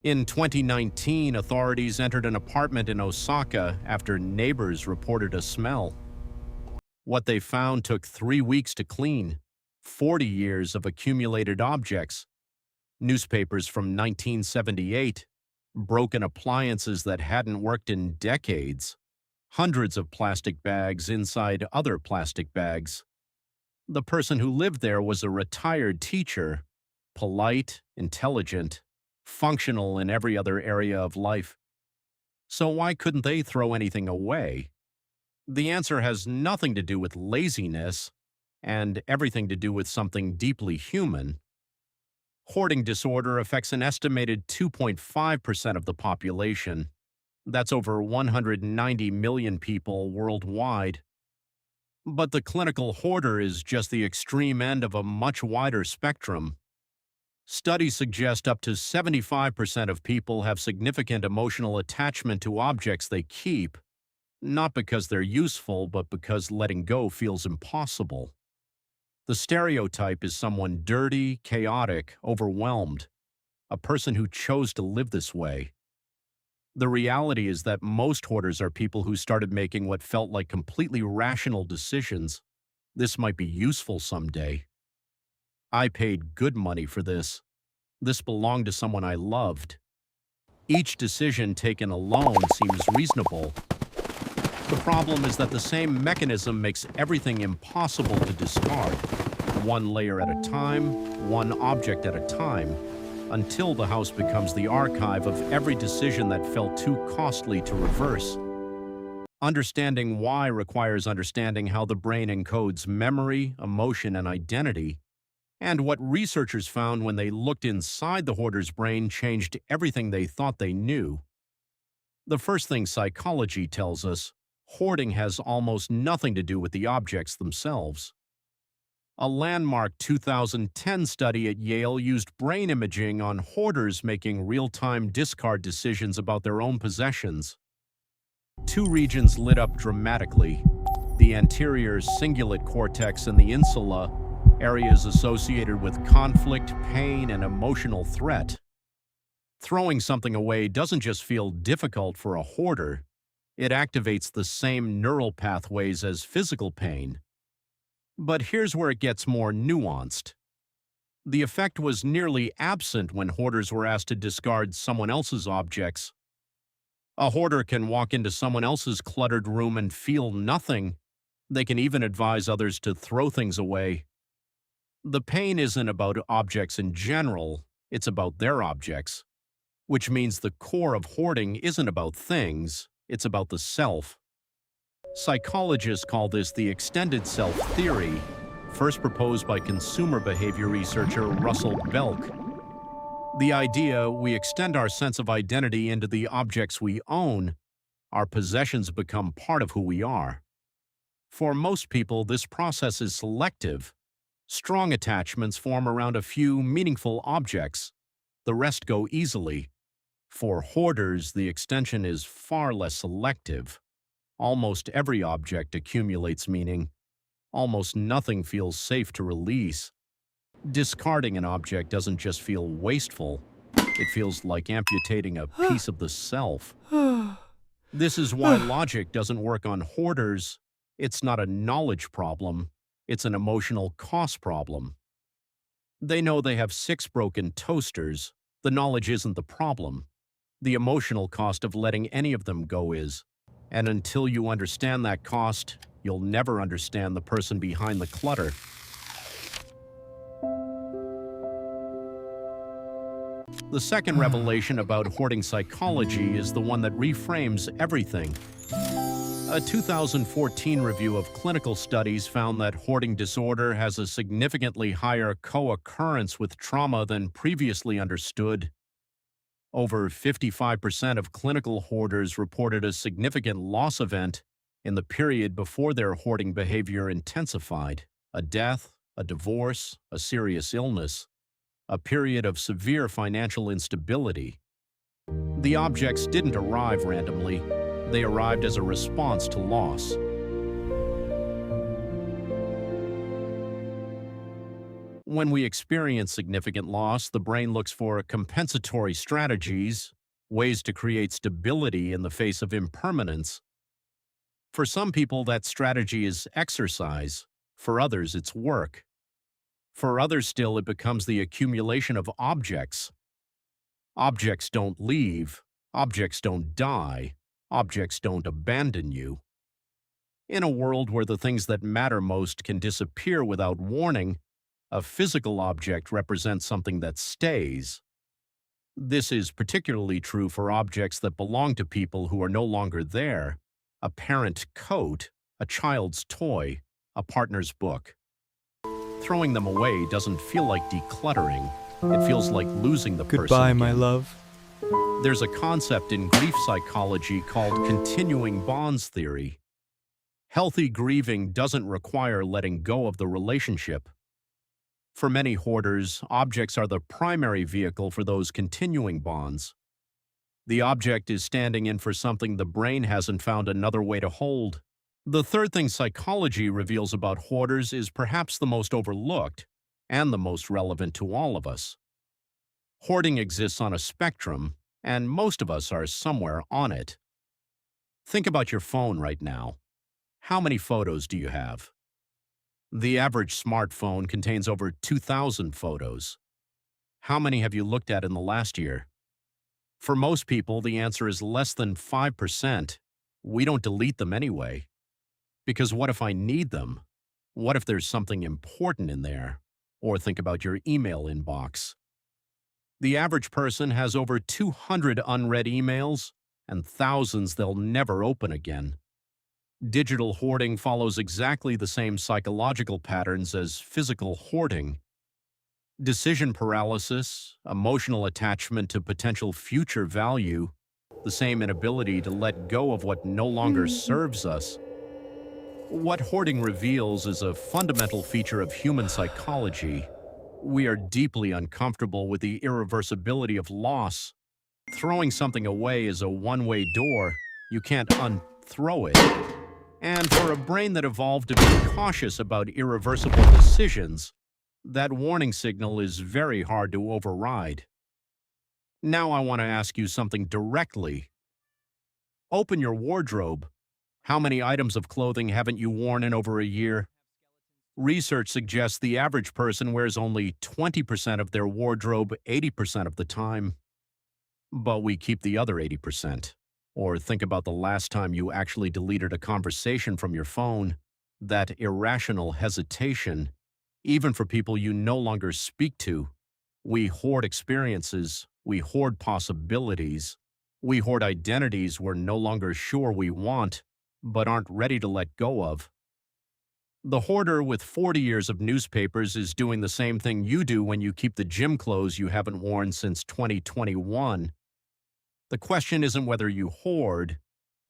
In 2019, authorities entered an apartment in Osaka after neighbors reported a smell. What they found took 3 weeks to clean, 40 years of accumulated objects, newspapers from 1978, broken appliances that hadn't worked in decades, hundreds of plastic bags inside other plastic bags. The person who lived there was a retired teacher, polite, intelligent, functional in every other area of life. So why couldn't they throw anything away? The answer has nothing to do with laziness and everything to do with something deeply human. Hoarding disorder affects an estimated 2.5% of the population. That's over 190 million people worldwide. But the clinical hoarder is just the extreme end of a much wider spectrum. Studies suggest up to 75% of people have significant emotional attachment to objects they keep, not because they're useful, but because letting go feels impossible. The stereotype is someone dirty, chaotic, overwhelmed, a person who chose to live this way. The reality is that most hoarders are people who started making what felt like completely rational decisions. This might be useful someday. I paid good money for this. This belonged to someone I loved. Each decision taken alone seems reasonable. The problem is that the same mechanism makes everything impossible to discard, one layer at a time, one object at a time, until the house becomes the archive of every decision that felt too costly to reverse. Understanding why requires understanding how the brain encodes memory, emotion, and identity, and what researchers found when they looked inside the hoarder's brain changed everything they thought they knew. The first thing psychology tells us, hoarding has almost nothing to do with the objects themselves. A landmark 2010 study at Yale used brain imaging on hoarders making real-time discard decisions about their own possessions. Two regions lit up dramatically: the anterior cingulate cortex and the insula, areas associated with conflict, pain, and emotional threat. Throwing something away doesn't just feel difficult for a hoarder, it activates the same neural pathways as physical pain. But here's where it gets more nuanced. The effect was nearly absent when hoarders were asked to discard someone else's objects. A hoarder can walk into someone else's cluttered room and feel nothing. They can even advise others to throw things away. The pain isn't about objects in general, it's about their objects, which means the core of hoarding isn't about things, it's about the self. Psychologists call this the extended self theory, first proposed by consumer behavior researcher Russell Belk. The idea we extend our sense of identity into the objects we own, our possessions become part of who we are. For most people, this process is selective. Strong attachments form around a few meaningful objects. The rest go easily. For hoarders, the extension is far less selective. Almost every object accumulates meaning. Almost nothing feels safe to release. Discarding an object doesn't just feel wasteful. It feels like amputating a piece of the self. This is why logic doesn't work on hoarders. It's not a knowledge problem. It's an emotional cost problem. They know they have 6 broken toasters. The knowledge isn't the problem. The emotional cost of letting any of them go is. And until you understand that cost, you'll never understand the person behind the clutter. The second revelation about hoarding psychology is the one that reframes everything. A 2014 review of clinical studies found that hoarding disorder has a significantly higher co-occurrence with trauma than previously understood. Over 55% of clinical hoarders reported a significant loss event in the period before their hoarding behavior intensified: a death, a divorce, a serious illness, a period of severe financial instability. The objects didn't arrive randomly. They arrived as a response to loss. When we experience significant loss, the brain looks for compensatory strategies, ways to create stability in the face of impermanence. For some people, that strategy is exercise. For others, it's work. For others still, it becomes the accumulation of objects. Objects don't leave. Objects don't die. Objects don't abandon you. In a world where the things that matter most can disappear without warning, a physical object represents something that stays. This is particularly true for objects that belong to people who are no longer there: a parent coat, a child's toy, a partner's book. Throwing them away doesn't feel like decluttering. It feels like losing the person. Goodbye, my love. There's a concept in grief psychology called continuing bonds theory. Healthy grieving doesn't require letting go of the relationship. For many hoarders, objects are the primary vehicle for those continuing bonds. The object is standing in for something the brain hasn't found another way to hold. The third thing psychology reveals about hoarders is perhaps the most overlooked and the most relevant to all of us. Hoarding exists on a spectrum, and most of us are somewhere on it. Think about your phone right now. How many photos do you have? The average smartphone contains over 2,000 photos. How many have you looked at in the last year? For most people, the answer is less than 5%. We don't delete them anyway. Because what if I need them? What if there's something important in there? Or think about your email inbox. The average person has over 200 unread emails and thousands they'll never open again. Digital hoarding follows exactly the same psychological patterns as physical hoarding. Decision paralysis, emotional attachment to potential future value, the same inability to let go of what no longer serves us. What hoarding reveals is a fundamental feature of human psychology. We are deeply uncomfortable with the irreversibility of loss. Throwing something away is a one-way door. You can't unthrow it. And for a brain that evolved to be cautious about irreversible decisions, that warning signal is very hard to override. Now I want to ask you something directly. Open your wardrobe. How many items of clothing haven't you worn in over a year? Research suggests the average person wears only 20% of their wardrobe 80% of the time. But we keep the other 80%. Or think about the last time you actually deleted a conversation from your phone. That irrational hesitation, even for people you no longer speak to. We hoard experiences. We hoard possibilities. We hoard identities we're no longer sure we want, but aren't ready to let go of. The hoarder with 40 years of newspapers is doing the same thing you do when you keep the gym clothes you haven't worn since 2021. The question isn't whether you hoard,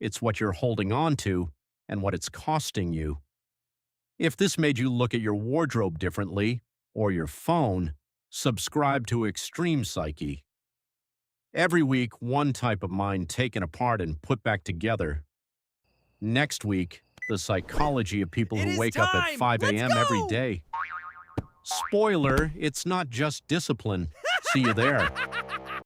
it's what you're holding on to and what it's costing you. If this made you look at your wardrobe differently, or your phone, subscribe to Extreme Psyche. Every week, one type of mind taken apart and put back together. Next week, the psychology of people who wake up at 5 a.m. every day. Spoiler, it's not just discipline. See you there.